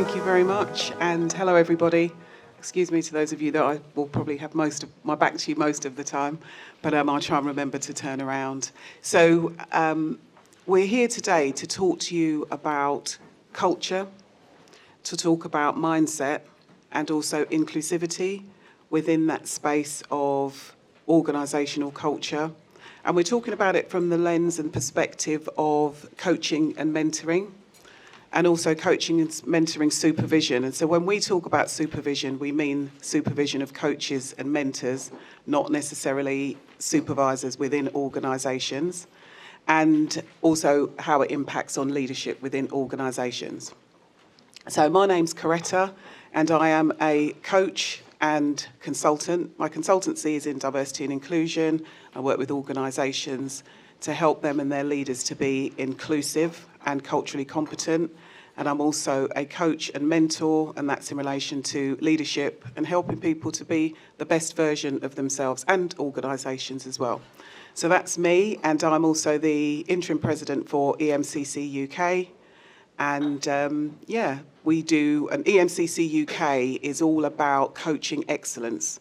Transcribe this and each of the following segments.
Thank you very much, and hello everybody. Excuse me to those of you that I will probably have most of my back to you most of the time, but I'll try and remember to turn around. So we're here today to talk to you about culture, to talk about mindset, and also inclusivity within that space of organisational culture. And we're talking about it from the lens and perspective of coaching and mentoring, and also coaching and mentoring supervision. And so when we talk about supervision, we mean supervision of coaches and mentors, not necessarily supervisors within organisations, and also how it impacts on leadership within organisations. So my name's Coretta, and I am a coach and consultant. My consultancy is in diversity and inclusion. I work with organisations to help them and their leaders to be inclusive and culturally competent. And I'm also a coach and mentor, and that's in relation to leadership and helping people to be the best version of themselves and organisations as well. So that's me, and I'm also the interim president for EMCC UK. And we do, and EMCC UK is all about coaching excellence,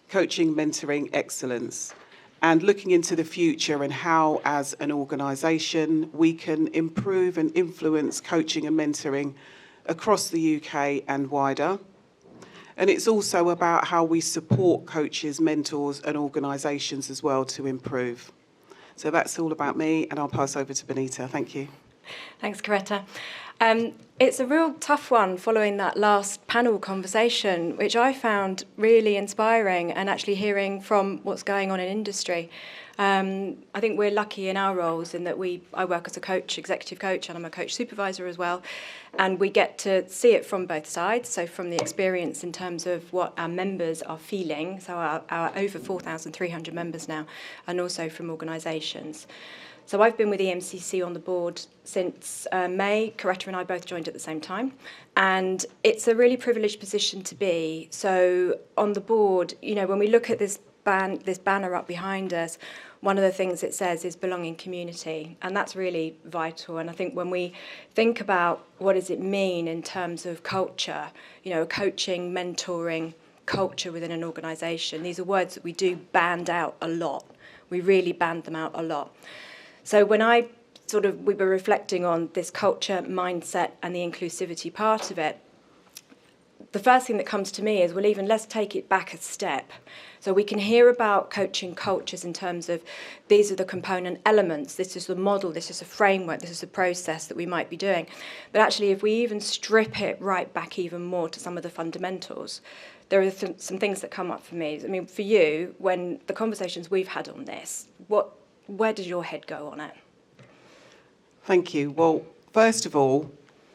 coaching, mentoring excellence, and looking into the future and how, as an organisation, we can improve and influence coaching and mentoring across the UK and wider. And it's also about how we support coaches, mentors and organisations as well to improve. So that's all about me, and I'll pass over to Benita. Thank you. Thanks, Coretta. It's a real tough one following that last panel conversation, which I found really inspiring, and actually hearing from what's going on in industry. I think we're lucky in our roles in that I work as a coach, executive coach, and I'm a coach supervisor as well. And we get to see it from both sides, so from the experience in terms of what our members are feeling, so our over 4,300 members now, and also from organisations. So I've been with EMCC on the board since May. Coretta and I both joined at the same time. And it's a really privileged position to be. So on the board, when we look at this banner up behind us, one of the things it says is belonging community. And that's really vital. And I think when we think about what does it mean in terms of culture, coaching, mentoring, culture within an organisation, these are words that we do band out a lot. We really band them out a lot. So when we were reflecting on this culture, mindset, and the inclusivity part of it, the first thing that comes to me is, let's take it back a step. So we can hear about coaching cultures in terms of these are the component elements, this is the model, this is a framework, this is a process that we might be doing. But actually, if we even strip it right back even more to some of the fundamentals, there are some things that come up for me. I mean, for you, when the conversations we've had on this, where does your head go on it? Thank you. Well, first of all,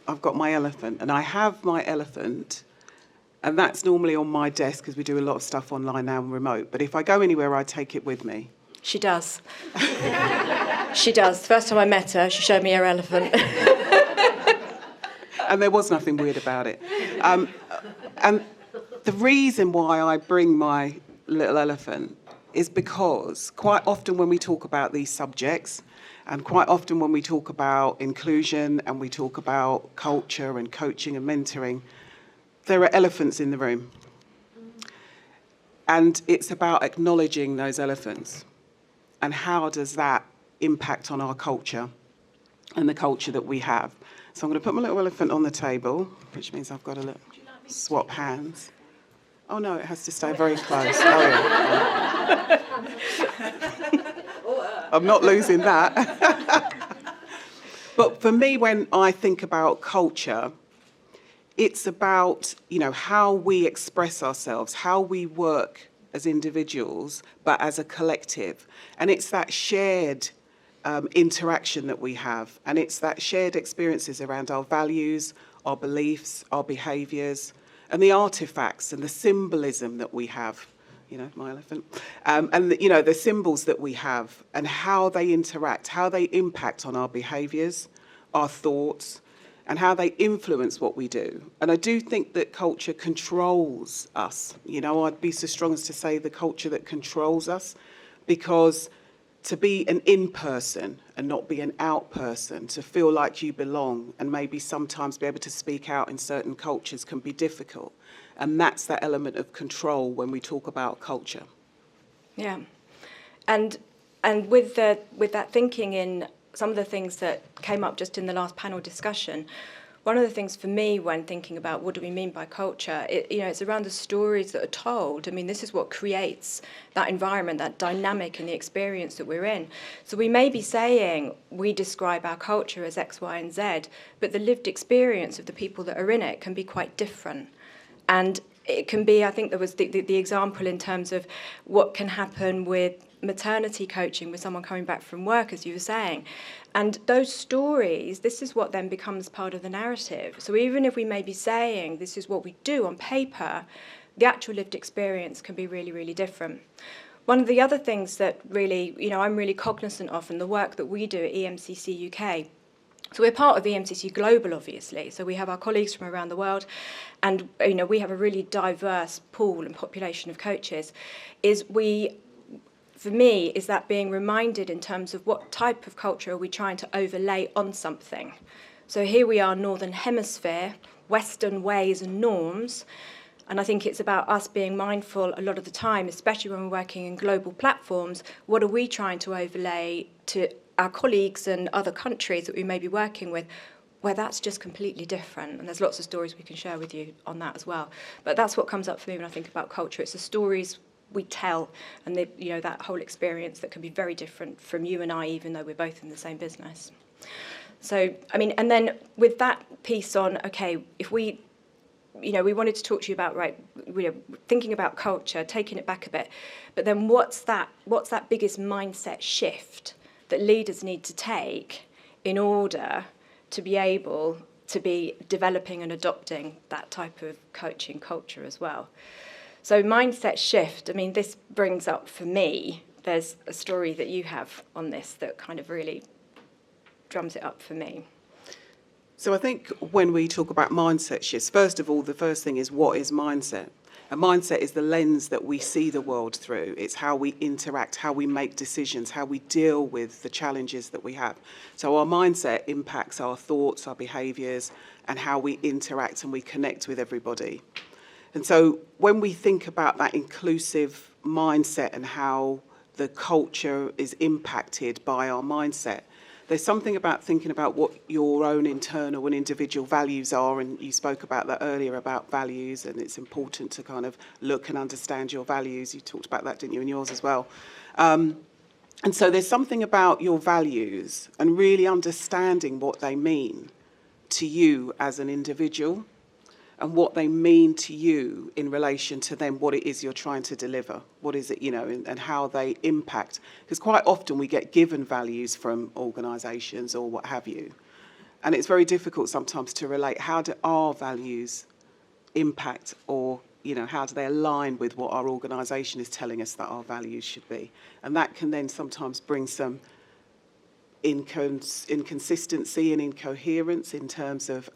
I've got my elephant, and I have my elephant, and that's normally on my desk because we do a lot of stuff online now and remote. But if I go anywhere, I take it with me. She does. She does. First time I met her, she showed me her elephant. And there was nothing weird about it. And the reason why I bring my little elephant is because quite often when we talk about these subjects, and quite often when we talk about inclusion and we talk about culture and coaching and mentoring, there are elephants in the room. And it's about acknowledging those elephants. And how does that impact on our culture and the culture that we have? So I'm going to put my little elephant on the table, which means I've got to swap hands. Oh, no, it has to stay very close. Oh, yeah. I'm not losing that. But for me, when I think about culture, it's about, how we express ourselves, how we work as individuals, but as a collective. And it's that shared interaction that we have. And it's that shared experiences around our values, our beliefs, our behaviours, and the artefacts and the symbolism that we have, my elephant, and the symbols that we have and how they interact, how they impact on our behaviours, our thoughts, and how they influence what we do. And I do think that culture controls us. I'd be so strong as to say the culture that controls us, because to be an in person and not be an out person, to feel like you belong and maybe sometimes be able to speak out in certain cultures can be difficult. And that's that element of control when we talk about culture. Yeah. And with that thinking in some of the things that came up just in the last panel discussion, one of the things for me when thinking about what do we mean by culture, it's around the stories that are told. I mean, this is what creates that environment, that dynamic and the experience that we're in. So we may be saying we describe our culture as X, Y, and Z, but the lived experience of the people that are in it can be quite different. And it can be, I think there was the example in terms of what can happen with maternity coaching with someone coming back from work, as you were saying. And those stories, this is what then becomes part of the narrative. So even if we may be saying this is what we do on paper, the actual lived experience can be really, really different. One of the other things that really, I'm really cognizant of in the work that we do at EMCC UK. So we're part of EMCC Global, obviously. So we have our colleagues from around the world, and we have a really diverse pool and population of coaches. For me, is that being reminded in terms of what type of culture are we trying to overlay on something. So here we are, Northern Hemisphere, Western ways and norms, and I think it's about us being mindful a lot of the time, especially when we're working in global platforms, what are we trying to overlay to our colleagues and other countries that we may be working with, where that's just completely different. And there's lots of stories we can share with you on that as well. But that's what comes up for me when I think about culture. It's the stories we tell and that whole experience that can be very different from you and I, even though we're both in the same business. So, and then with that piece on, okay, if we wanted to talk to you about, thinking about culture, taking it back a bit, but then what's that biggest mindset shift that leaders need to take in order to be able to be developing and adopting that type of coaching culture as well? So mindset shift, this brings up for me, there's a story that you have on this that kind of really drums it up for me. So I think when we talk about mindset shifts, first of all, the first thing is, what is mindset? A mindset is the lens that we see the world through. It's how we interact, how we make decisions, how we deal with the challenges that we have. So our mindset impacts our thoughts, our behaviours, and how we interact and we connect with everybody. And so when we think about that inclusive mindset and how the culture is impacted by our mindset, there's something about thinking about what your own internal and individual values are, and you spoke about that earlier about values, and it's important to kind of look and understand your values. You talked about that, didn't you, and yours as well. And so there's something about your values and really understanding what they mean to you as an individual and what they mean to you in relation to then what it is you're trying to deliver. What is it, and how they impact. Because quite often we get given values from organisations or what have you. And it's very difficult sometimes to relate, how do our values impact, or, how do they align with what our organisation is telling us that our values should be? And that can then sometimes bring some inconsistency and incoherence in terms of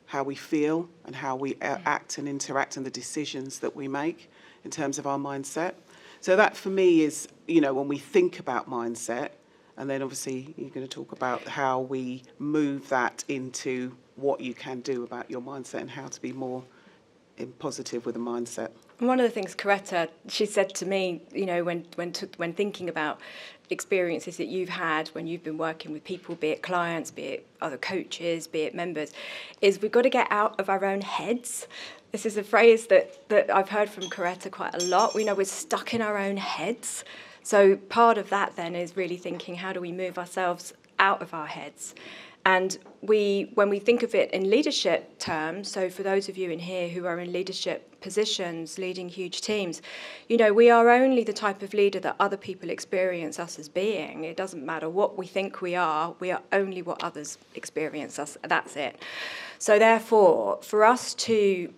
how we feel and how we act and interact and the decisions that we make in terms of our mindset. So that for me is, when we think about mindset, and then obviously you're going to talk about how we move that into what you can do about your mindset and how to be more positive with a mindset. One of the things Coretta, she said to me, when thinking about experiences that you've had when you've been working with people, be it clients, be it other coaches, be it members, is we've got to get out of our own heads. This is a phrase that I've heard from Coretta quite a lot. We know we're stuck in our own heads. So part of that then is really thinking, how do we move ourselves out of our heads? And when we think of it in leadership terms, so for those of you in here who are in leadership positions, leading huge teams, we are only the type of leader that other people experience us as being. It doesn't matter what we think we are only what others experience us, that's it. So therefore, for us to,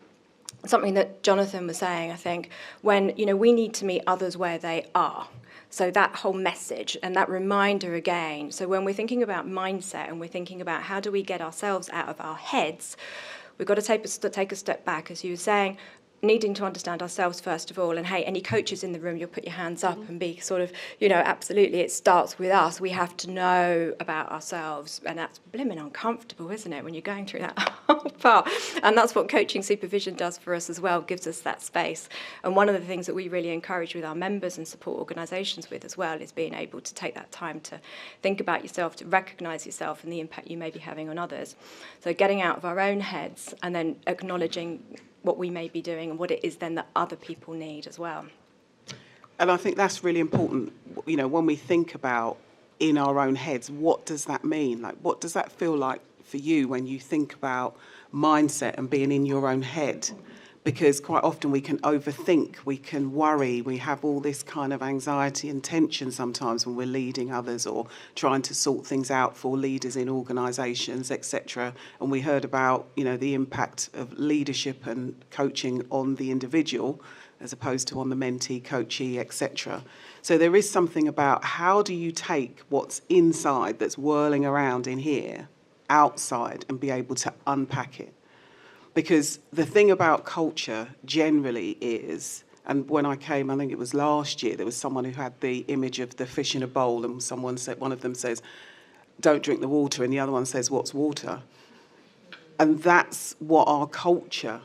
something that Jonathan was saying, I think, when, we need to meet others where they are. So that whole message and that reminder again. So when we're thinking about mindset and we're thinking about how do we get ourselves out of our heads, we've got to take a step back, as you were saying, needing to understand ourselves first of all, and hey, any coaches in the room, you'll put your hands up and be sort of, absolutely, it starts with us. We have to know about ourselves, and that's blimmin' uncomfortable, isn't it, when you're going through that whole part? And that's what coaching supervision does for us as well, gives us that space. And one of the things that we really encourage with our members and support organisations with as well is being able to take that time to think about yourself, to recognise yourself and the impact you may be having on others. So getting out of our own heads and then acknowledging what we may be doing and what it is then that other people need as well. And I think that's really important, when we think about in our own heads, what does that mean? Like, what does that feel like for you when you think about mindset and being in your own head? Because quite often we can overthink, we can worry, we have all this kind of anxiety and tension sometimes when we're leading others or trying to sort things out for leaders in organisations, etc. And we heard about, the impact of leadership and coaching on the individual as opposed to on the mentee, coachee, etc. So there is something about how do you take what's inside that's whirling around in here, outside, and be able to unpack it. Because the thing about culture generally is, and when I came, I think it was last year, there was someone who had the image of the fish in a bowl, and one of them says, don't drink the water, and the other one says, what's water? And that's what our culture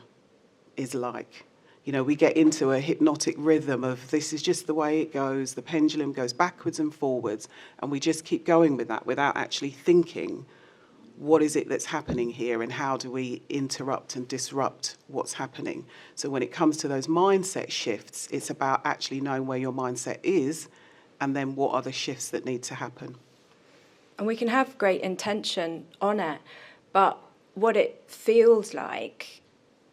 is like. We get into a hypnotic rhythm of this is just the way it goes, the pendulum goes backwards and forwards, and we just keep going with that without actually thinking, what is it that's happening here and how do we interrupt and disrupt what's happening? So when it comes to those mindset shifts, it's about actually knowing where your mindset is and then what are the shifts that need to happen. And we can have great intention on it, but what it feels like,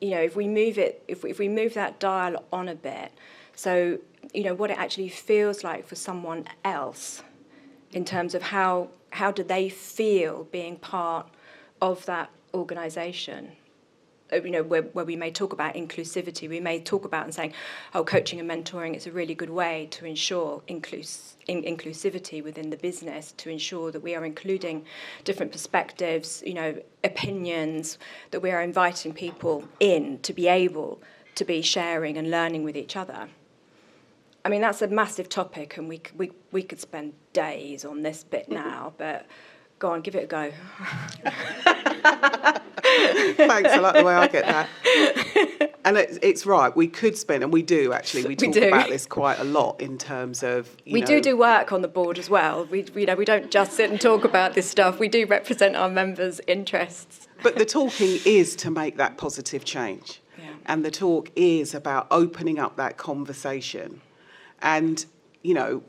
if we move it, if we move that dial on a bit, so, what it actually feels like for someone else in terms of how do they feel being part of that organisation? Where we may talk about inclusivity, we may talk about and saying, coaching and mentoring is a really good way to ensure inclusivity within the business, to ensure that we are including different perspectives, opinions, that we are inviting people in to be able to be sharing and learning with each other. I mean, that's a massive topic, and we could spend days on this bit now, but go on, give it a go. Thanks, I like the way I get that. And it's right, we could spend, and we do actually, we talk about this quite a lot in terms of, We do work on the board as well. We don't just sit and talk about this stuff. We do represent our members' interests. But the talking is to make that positive change. Yeah. And the talk is about opening up that conversation. And,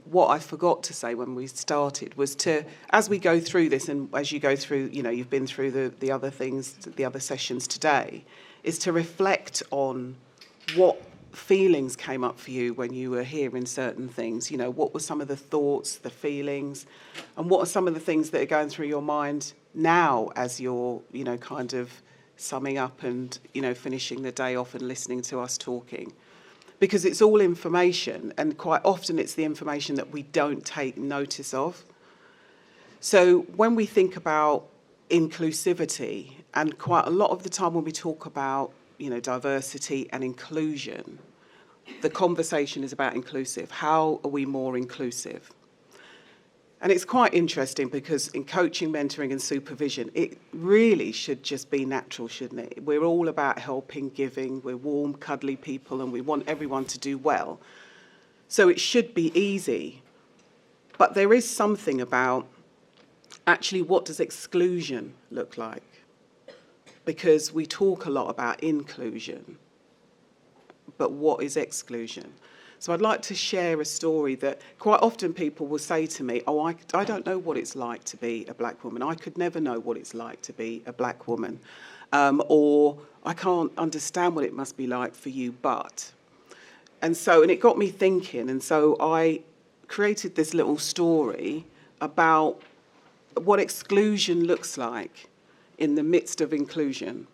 what I forgot to say when we started was to, as we go through this and as you go through, you've been through the other things, the other sessions today, is to reflect on what feelings came up for you when you were hearing certain things. What were some of the thoughts, the feelings, and what are some of the things that are going through your mind now as you're, kind of summing up and, finishing the day off and listening to us talking. Because it's all information, and quite often it's the information that we don't take notice of. So when we think about inclusivity, and quite a lot of the time when we talk about, diversity and inclusion, the conversation is about inclusive. How are we more inclusive? And it's quite interesting because in coaching, mentoring and supervision, it really should just be natural, shouldn't it? We're all about helping, giving, we're warm, cuddly people, and we want everyone to do well. So it should be easy. But there is something about actually what does exclusion look like? Because we talk a lot about inclusion, but what is exclusion? So I'd like to share a story that quite often people will say to me, I don't know what it's like to be a black woman. I could never know what it's like to be a black woman. Or I can't understand what it must be like for you, but. And it got me thinking. And so I created this little story about what exclusion looks like in the midst of inclusion.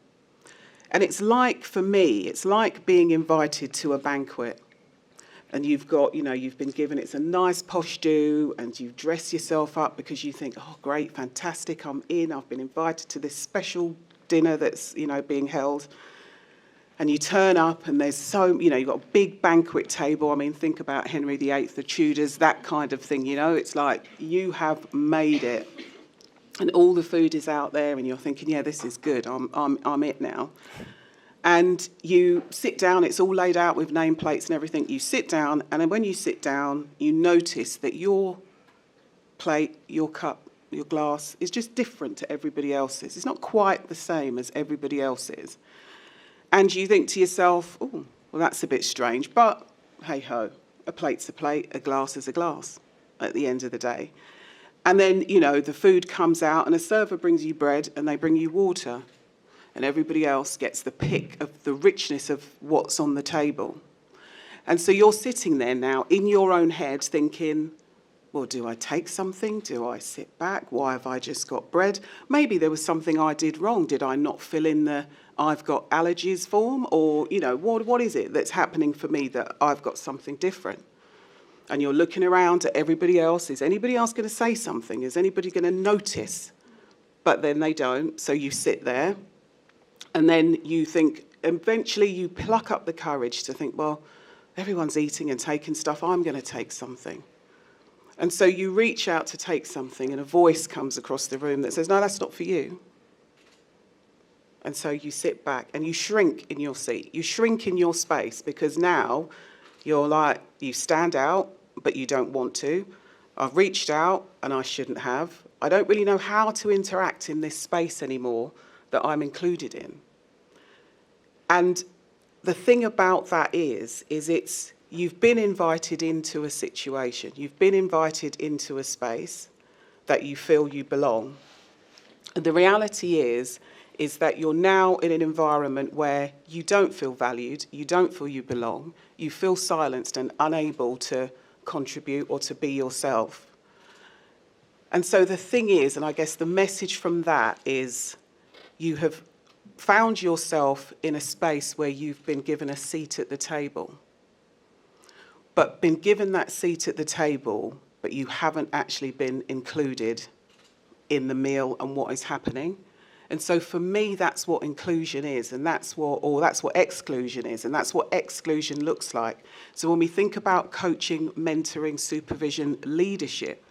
And it's like, for me, it's like being invited to a banquet. And you've got, you've been given, it's a nice posh do, and you dress yourself up because you think, oh, great, fantastic, I'm in, I've been invited to this special dinner that's, being held. And you turn up and there's you've got a big banquet table. I mean, think about Henry VIII, the Tudors, that kind of thing, It's like you have made it. And all the food is out there and you're thinking, yeah, this is good. I'm it now. And you sit down, it's all laid out with nameplates and everything. You sit down, and then when you sit down, you notice that your plate, your cup, your glass is just different to everybody else's. It's not quite the same as everybody else's. And you think to yourself, oh, well, that's a bit strange, but hey-ho, a plate's a plate, a glass is a glass at the end of the day. And then, the food comes out and a server brings you bread and they bring you water. And everybody else gets the pick of the richness of what's on the table. And so you're sitting there now in your own head thinking, well, do I take something? Do I sit back? Why have I just got bread? Maybe there was something I did wrong. Did I not fill in the I've got allergies form? Or, what is it that's happening for me that I've got something different? And you're looking around at everybody else. Is anybody else going to say something? Is anybody going to notice? But then they don't. So you sit there. And then you think, eventually you pluck up the courage to think, well, everyone's eating and taking stuff. I'm going to take something. And so you reach out to take something and a voice comes across the room that says, no, that's not for you. And so you sit back and you shrink in your seat. You shrink in your space because now you're like, you stand out, but you don't want to. I've reached out and I shouldn't have. I don't really know how to interact in this space anymore that I'm included in. And the thing about that is you've been invited into a situation, you've been invited into a space that you feel you belong. And the reality is that you're now in an environment where you don't feel valued, you don't feel you belong, you feel silenced and unable to contribute or to be yourself. And so the thing is, and I guess the message from that is, you have found yourself in a space where you've been given a seat at the table, but been given that seat at the table, but you haven't actually been included in the meal and what is happening. And so for me, that's what inclusion is, and that's what exclusion is, and that's what exclusion looks like. So when we think about coaching, mentoring, supervision, leadership,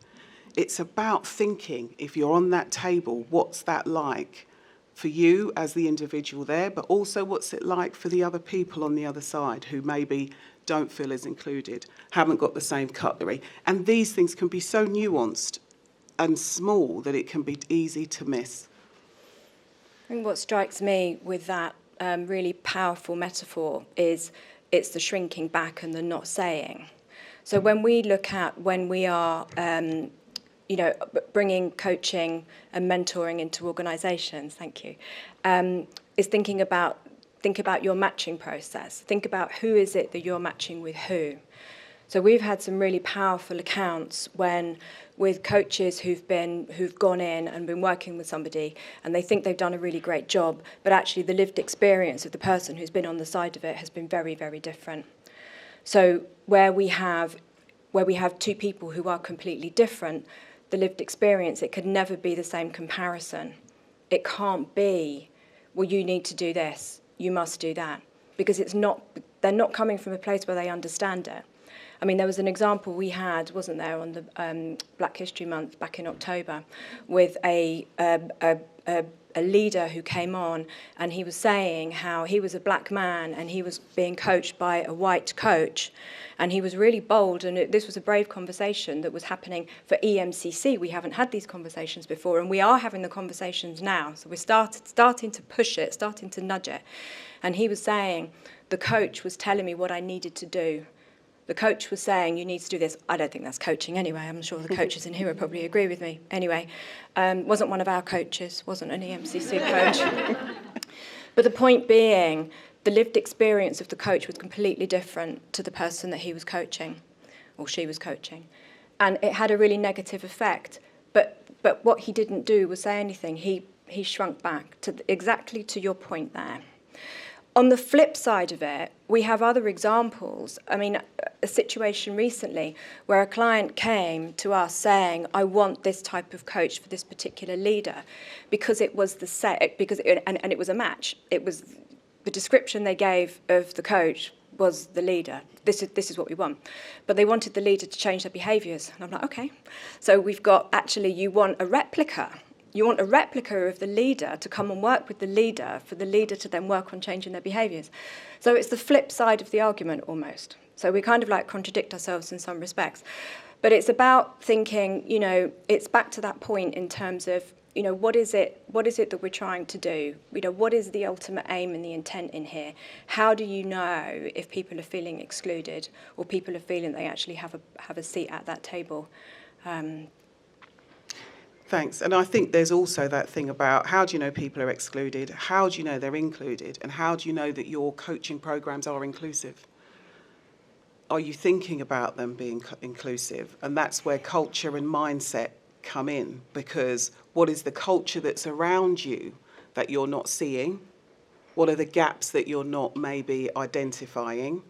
it's about thinking, if you're on that table, what's that like for you as the individual there, but also what's it like for the other people on the other side who maybe don't feel as included, haven't got the same cutlery. And these things can be so nuanced and small that it can be easy to miss. I think what strikes me with that really powerful metaphor is it's the shrinking back and the not saying. So when we look at when we are bringing coaching and mentoring into organisations, thank you, is think about your matching process. Think about who is it that you're matching with who. So we've had some really powerful accounts with coaches who've gone in and been working with somebody and they think they've done a really great job, but actually the lived experience of the person who's been on the side of it has been very, very different. So where we have two people who are completely different, the lived experience, it could never be the same comparison. It can't be, well, you need to do this, you must do that, because they're not coming from a place where they understand it. I mean, there was an example we had, wasn't there, on the Black History Month back in October, with a leader who came on, and he was saying how he was a black man and he was being coached by a white coach, and he was really bold, and this was a brave conversation that was happening for EMCC. We haven't had these conversations before, and we are having the conversations now, so we're starting to push it, starting to nudge it. And he was saying, the coach was telling me what I needed to do. The coach was saying, you need to do this. I don't think that's coaching anyway. I'm sure the coaches in here would probably agree with me. Anyway, wasn't one of our coaches, wasn't an EMCC coach. But the point being, the lived experience of the coach was completely different to the person that he was coaching, or she was coaching. And it had a really negative effect. But what he didn't do was say anything. He shrunk back, exactly to your point there. On the flip side of it, we have other examples. I mean, a situation recently where a client came to us saying, I want this type of coach for this particular leader, because it was and it was a match. It was the description they gave of the coach was the leader. This is what we want. But they wanted the leader to change their behaviours. And I'm like, okay. So we've got, actually, you want a replica. You want a replica of the leader to come and work with the leader, for the leader to then work on changing their behaviours. So it's the flip side of the argument, almost. So we kind of like contradict ourselves in some respects. But it's about thinking, you know, it's back to that point in terms of, you know, what is it that we're trying to do? You know, what is the ultimate aim and the intent in here? How do you know if people are feeling excluded or people are feeling they actually have a seat at that table? Thanks. And I think there's also that thing about, how do you know people are excluded? How do you know they're included? And how do you know that your coaching programs are inclusive? Are you thinking about them being inclusive? And that's where culture and mindset come in, because what is the culture that's around you that you're not seeing? What are the gaps that you're not maybe identifying?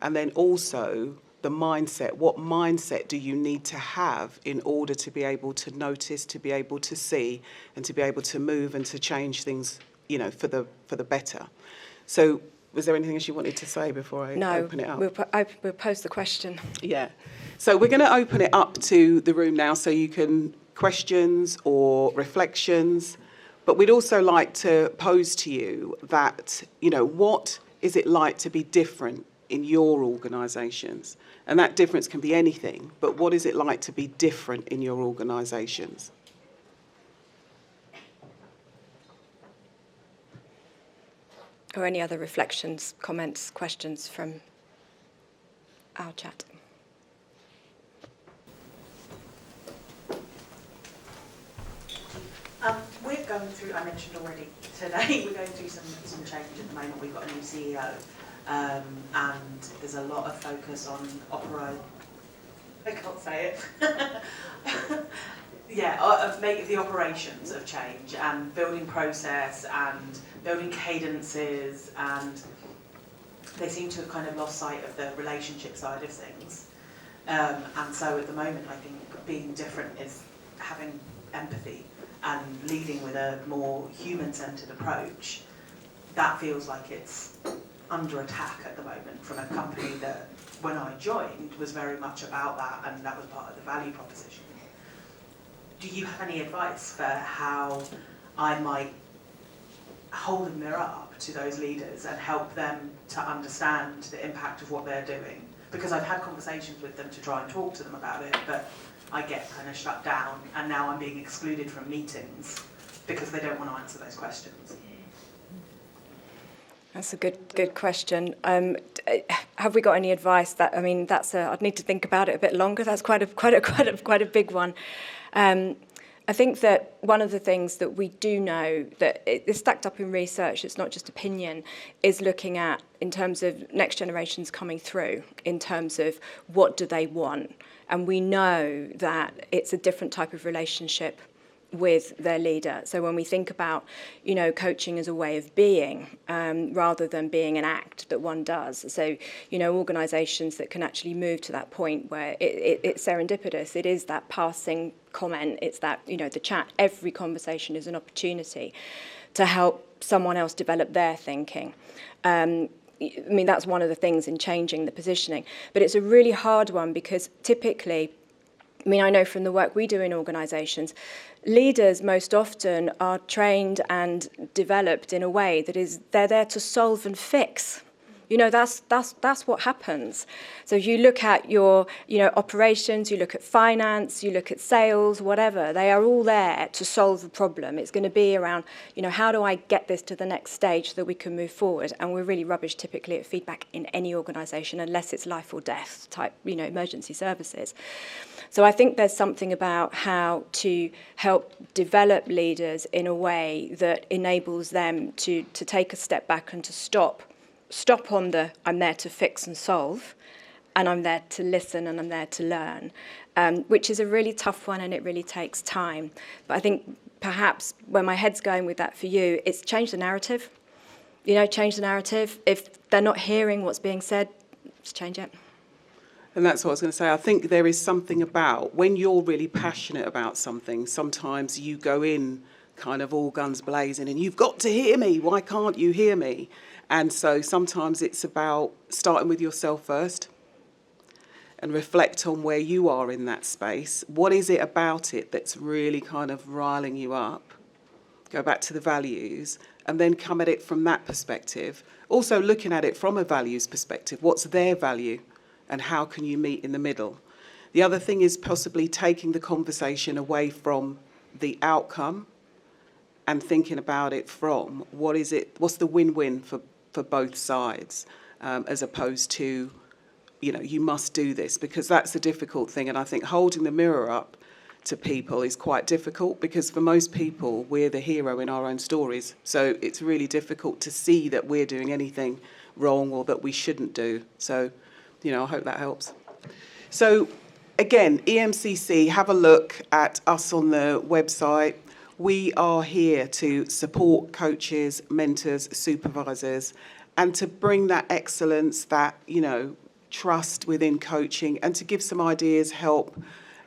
And then also the mindset. What mindset do you need to have in order to be able to notice, to be able to see, and to be able to move and to change things, you know, for the better? So was there anything else you wanted to say before I open it up? No, we'll pose the question. Yeah. So we're going to open it up to the room now, so you can questions or reflections. But we'd also like to pose to you that, you know, what is it like to be different in your organisations? And that difference can be anything, but what is it like to be different in your organisations? Or any other reflections, comments, questions from our chat? We're going through, I mentioned already today, we're going through some change at the moment. We've got a new CEO, and there's a lot of focus on I can't say it. The operations of change and building process and building cadences, and they seem to have kind of lost sight of the relationship side of things. And so at the moment, I think being different is having empathy and leading with a more human-centred approach. That feels like it's under attack at the moment from a company that, when I joined, was very much about that, and that was part of the value proposition. Do you have any advice for how I might hold a mirror up to those leaders and help them to understand the impact of what they're doing? Because I've had conversations with them to try and talk to them about it, but I get kind of shut down, and now I'm being excluded from meetings because they don't want to answer those questions. That's a good question. Have we got any advice? I'd need to think about it a bit longer. That's quite a big one. I think that one of the things that we do know that is stacked up in research, it's not just opinion, is looking at, in terms of next generations coming through, in terms of what do they want. And we know that it's a different type of relationship with their leader. So when we think about, you know, coaching as a way of being, rather than being an act that one does. So, you know, organisations that can actually move to that point where it's serendipitous, it is that passing comment, it's that, you know, the chat, every conversation is an opportunity to help someone else develop their thinking. I mean, that's one of the things in changing the positioning. But it's a really hard one because typically, I mean, I know from the work we do in organisations, leaders most often are trained and developed in a way that is, they're there to solve and fix. You know, that's what happens. So if you look at your, you know, operations, you look at finance, you look at sales, whatever, they are all there to solve the problem. It's going to be around, you know, how do I get this to the next stage so that we can move forward? And we're really rubbish typically at feedback in any organisation unless it's life or death type, you know, emergency services. So I think there's something about how to help develop leaders in a way that enables them to take a step back and to stop on the I'm there to fix and solve, and I'm there to listen and I'm there to learn, which is a really tough one and it really takes time. But I think perhaps where my head's going with that for you, it's change the narrative. You know, change the narrative. If they're not hearing what's being said, let's change it. And that's what I was going to say. I think there is something about when you're really passionate about something, sometimes you go in kind of all guns blazing and you've got to hear me. Why can't you hear me? And so sometimes it's about starting with yourself first and reflect on where you are in that space. What is it about it that's really kind of riling you up? Go back to the values and then come at it from that perspective. Also looking at it from a values perspective. What's their value and how can you meet in the middle? The other thing is possibly taking the conversation away from the outcome and thinking about it from what's the win-win for both sides, as opposed to, you must do this, because that's the difficult thing. And I think holding the mirror up to people is quite difficult, because for most people, we're the hero in our own stories. So it's really difficult to see that we're doing anything wrong or that we shouldn't do. So, I hope that helps. So again, EMCC, have a look at us on the website. We are here to support coaches, mentors, supervisors, and to bring that excellence, that, trust within coaching, and to give some ideas, help,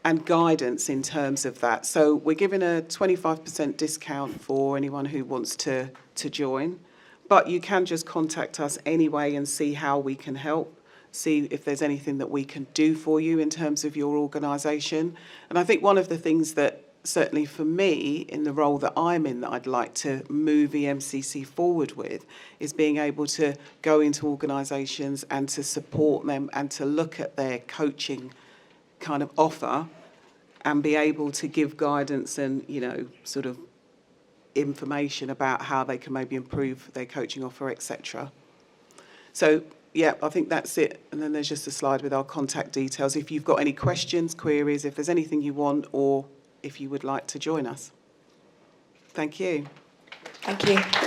and guidance in terms of that. So we're giving a 25% discount for anyone who wants to join, but you can just contact us anyway and see how we can help, see if there's anything that we can do for you in terms of your organisation. And I think one of the things that certainly for me, in the role that I'm in, that I'd like to move EMCC forward with, is being able to go into organisations and to support them and to look at their coaching kind of offer and be able to give guidance and, sort of information about how they can maybe improve their coaching offer, etc. So, yeah, I think that's it. And then there's just a slide with our contact details. If you've got any questions, queries, if there's anything you want, or if you would like to join us. Thank you. Thank you.